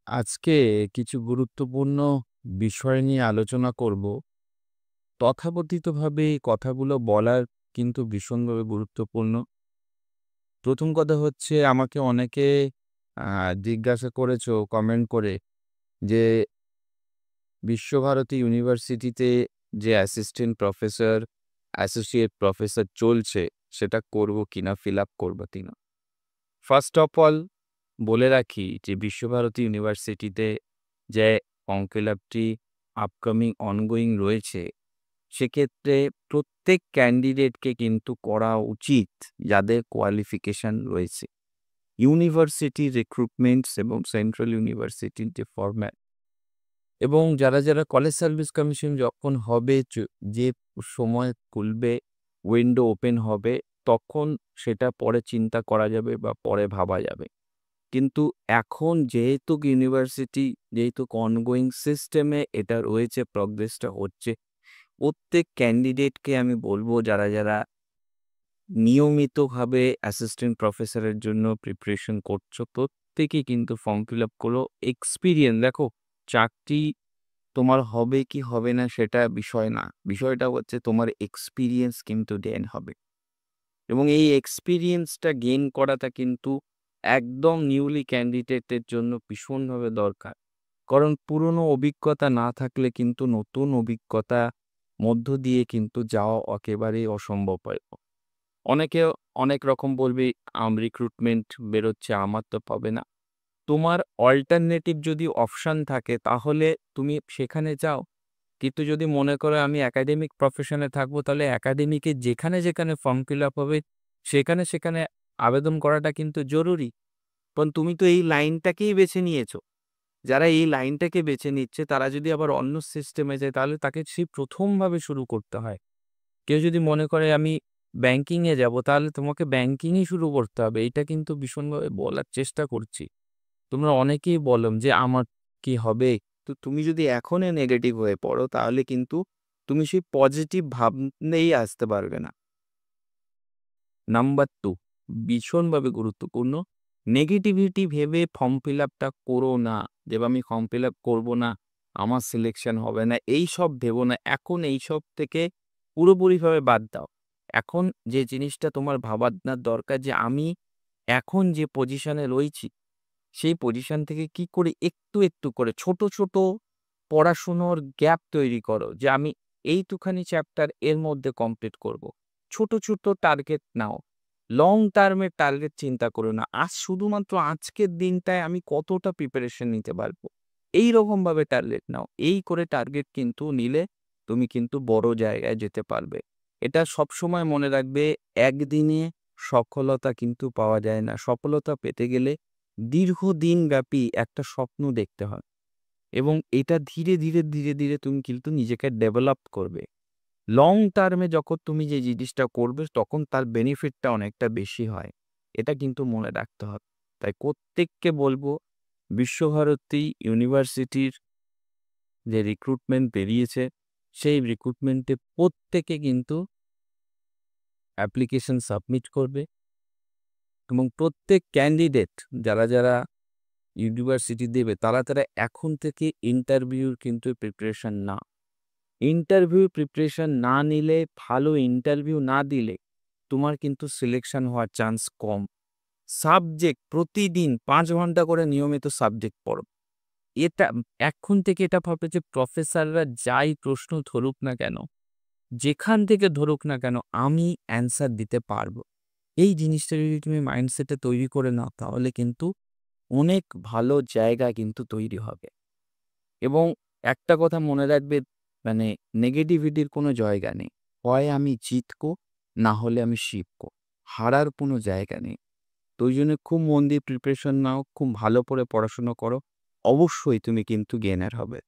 আজকে কিছু গুরুত্বপূর্ণ বিষয় নিয়ে আলোচনা করব। তথাকথিতভাবে এই কথাগুলো বলার কিন্তু ভীষণভাবে গুরুত্বপূর্ণ। প্রথম কথা হচ্ছে আমাকে অনেকে আ জিজ্ঞাসা করেছো কমেন্ট করে যে বিশ্বভারতী ইউনিভার্সিটিতে যে অ্যাসিস্ট্যান্ট প্রফেসর, অ্যাসোসিয়েট প্রফেসর চলছে সেটা করব কিনা, ফিল আপ করব কিনা? ফার্স্ট অফ অল বলে রাখি যে বিশ্বভারতী ইউনিভার্সিটিতে যে ফর্ম ফিল আপটি আপকামিং অনগোয়িং রয়েছে, সেক্ষেত্রে প্রত্যেক ক্যান্ডিডেটকে কিন্তু করা উচিত যাদের কোয়ালিফিকেশন রয়েছে। ইউনিভার্সিটি রিক্রুটমেন্টস এবং সেন্ট্রাল ইউনিভার্সিটির যে ফরম্যাট এবং যারা কলেজ সার্ভিস কমিশন যখন হবে যে সময় খুলবে, উইন্ডো ওপেন হবে, তখন সেটা পরে চিন্তা করা যাবে বা পরে ভাবা যাবে। কিন্তু এখন যেহেতু অনগোয়িং সিস্টেমে এটা রয়েছে, প্রগ্রেসটা হচ্ছে। প্রত্যেক ক্যান্ডিডেটকে আমি বলব যারা নিয়মিতভাবে অ্যাসিস্ট্যান্ট প্রফেসরের জন্য প্রিপারেশন করছো, প্রত্যেকেই কিন্তু ফর্ম ফিল আপ করো। এক্সপেরিয়েন্স দেখো, চাকরি তোমার হবে কি হবে না সেটা বিষয় না। বিষয়টা হচ্ছে তোমার এক্সপেরিয়েন্স কিন্তু গেইন হবে। এবং এই এক্সপেরিয়েন্সটা গেইন করাটা কিন্তু একদম নিউলি ক্যান্ডিডেটের জন্য ভীষণভাবে দরকার। কারণ পুরনো অভিজ্ঞতা না থাকলে কিন্তু নতুন অভিজ্ঞতা মধ্য দিয়ে কিন্তু যাওয়া একেবারেই অসম্ভব হয়। অনেকে অনেক রকম বলবে, রিক্রুটমেন্ট বেরোচ্ছে, আমার তো পাবে না। তোমার অল্টারনেটিভ যদি অপশন থাকে তাহলে তুমি সেখানে যাও। কিন্তু যদি মনে করো আমি একাডেমিক প্রফেশনে থাকবো, তাহলে একাডেমিকে যেখানে ফর্ম ফিল আপ হবে সেখানে আবেদন করাটা কিন্তু জরুরি। কারণ তুমি তো এই লাইনটাকেই বেছে নিয়েছো। যারা এই লাইনটাকে বেছে নিচ্ছে তারা যদি আবার অন্য সিস্টেমে যায় তাহলে তাকে সেই প্রথমভাবে শুরু করতে হয়। কেউ যদি মনে করে আমি ব্যাংকিংয়ে যাবো, তাহলে তোমাকে ব্যাংকিংই শুরু করতে হবে। এটা কিন্তু ভীষণভাবে বলার চেষ্টা করছি। তোমরা অনেকেই বলো যে আমার কি হবে? তো তুমি যদি এখনই নেগেটিভ হয়ে পড়ো তাহলে কিন্তু তুমি সেই পজিটিভ ভাবনেই আসতে পারবে না। নাম্বার 2, ভীষণভাবে গুরুত্বপূর্ণ। নেগেটিভিটি ভেবে ফর্ম ফিল আপটা করো না। যে আমি ফর্ম ফিল আপ করবো না, আমার সিলেকশন হবে না, এইসব ভেবো না। এখন এইসব থেকে পুরোপুরিভাবে বাদ দাও। এখন যে জিনিসটা তোমার ভাবার না দরকার, যে আমি এখন যে পজিশনে রয়েছি, সেই পজিশন থেকে কি করে একটু করে ছোট পড়াশুনোর গ্যাপ তৈরি করো, যে আমি এইটুখানি চ্যাপ্টার এর মধ্যে কমপ্লিট করব। ছোট টার্গেট নাও। লং টার্মের টার্গেট চিন্তা করো না। শুধুমাত্র আজকের দিনটায় আমি কতটা প্রিপারেশন নিতে পারবো, এইরকমভাবে টার্গেট নাও। এই করে টার্গেট কিন্তু নিলে তুমি কিন্তু বড় জায়গায় যেতে পারবে। এটা সবসময় মনে রাখবে, একদিনে সফলতা কিন্তু পাওয়া যায় না। সফলতা পেতে গেলে দীর্ঘদিনব্যাপী একটা স্বপ্ন দেখতে হয় এবং এটা ধীরে ধীরে তুমি কিন্তু নিজেকে ডেভেলপ করবে। লং টার্মে যখন তুমি যে জিনিসটা করবে তখন তার বেনিফিটটা অনেকটা বেশি হয়। এটা কিন্তু মনে রাখতে হবে। তাই প্রত্যেককে বলব, বিশ্বভারতী ইউনিভার্সিটির যে রিক্রুটমেন্ট বেরিয়েছে, সেই রিক্রুটমেন্টে প্রত্যেকে কিন্তু অ্যাপ্লিকেশন সাবমিট করবে এবং প্রত্যেক ক্যান্ডিডেট যারা ইউনিভার্সিটি দেবে তারা এখন থেকে ইন্টারভিউর কিন্তু প্রিপারেশন না। ইন্টারভিউ প্রিপারেশন না নিলে, ভালো ইন্টারভিউ না দিলে তোমার কিন্তু সিলেকশন হওয়ার চান্স কম। সাবজেক্ট প্রতিদিন ৫ ঘন্টা করে নিয়মিত সাবজেক্ট পড়ো। এটা এখন থেকে এটা ভাববে যে প্রফেসররা যাই প্রশ্ন ধরুক না কেন, যেখান থেকে ধরুক না কেন, আমি অ্যান্সার দিতে পারবো। এই জিনিসটা যদি তুমি মাইন্ডসেটে তৈরি করে নাও তাহলে কিন্তু অনেক ভালো জায়গা কিন্তু তৈরি হবে। এবং একটা কথা মনে রাখবে, মানে নেগেটিভিটির কোনো জায়গা নেই। হয় আমি জিতবো, না হলে আমি শিখবো। হারার কোনো জায়গা নেই। তো ওই জন্য খুব মন দিয়ে প্রিপারেশন নাও, খুব ভালো করে পড়াশোনা করো। অবশ্যই তুমি কিন্তু গেইনার হবে।